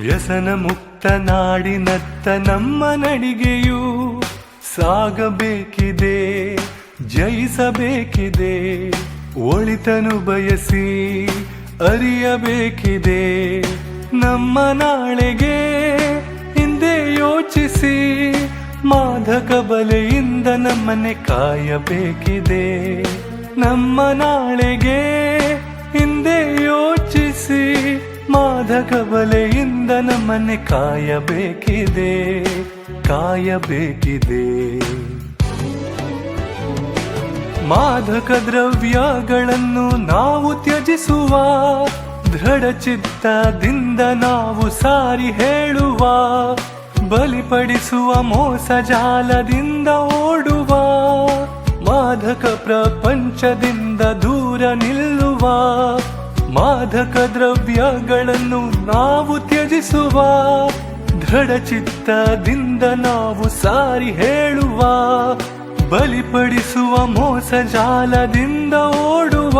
ವ್ಯಸನ ಮುಕ್ತ ನಾಡಿನತ್ತ ನಮ್ಮ ನಡಿಗೆಯು ಸಾಗಬೇಕಿದೆ, ಜಯಿಸಬೇಕಿದೆ. ಒಳಿತನು ಬಯಸಿ ಅರಿಯಬೇಕಿದೆ. ನಮ್ಮ ನಾಳೆಗೆ ಹಿಂದೆ ಯೋಚಿಸಿ ಮಾದಕ ಬಲೆಯಿಂದ ನಮ್ಮನ್ನೇ ಕಾಯಬೇಕಿದೆ. ನಮ್ಮ ನಾಳೆಗೆ ಹಿಂದೆ ಯೋಚಿಸಿ ಮಾದಕ ಬಲೆಯಿಂದ ನಮ್ಮನ್ನೇ ಕಾಯಬೇಕಿದೆ, ಕಾಯಬೇಕಿದೆ. ಮಾದಕ ದ್ರವ್ಯಗಳನ್ನು ನಾವು ತ್ಯಜಿಸುವ, ದೃಢ ಚಿತ್ತದಿಂದ ನಾವು ಸಾರಿ ಹೇಳುವ, ಬಲಿಪಡಿಸುವ ಮೋಸ ಜಾಲದಿಂದ ಓಡುವ, ಮಾದಕ ಪ್ರಪಂಚದಿಂದ ದೂರ ನಿಲ್ಲುವ. ಮಾದಕ ದ್ರವ್ಯಗಳನ್ನು ನಾವು ತ್ಯಜಿಸುವ, ದೃಢ ಚಿತ್ತದಿಂದ ನಾವು ಸಾರಿ ಹೇಳುವ, ಬಲಿಪಡಿಸುವ ಮೋಸ ಜಾಲದಿಂದ ಓಡುವ.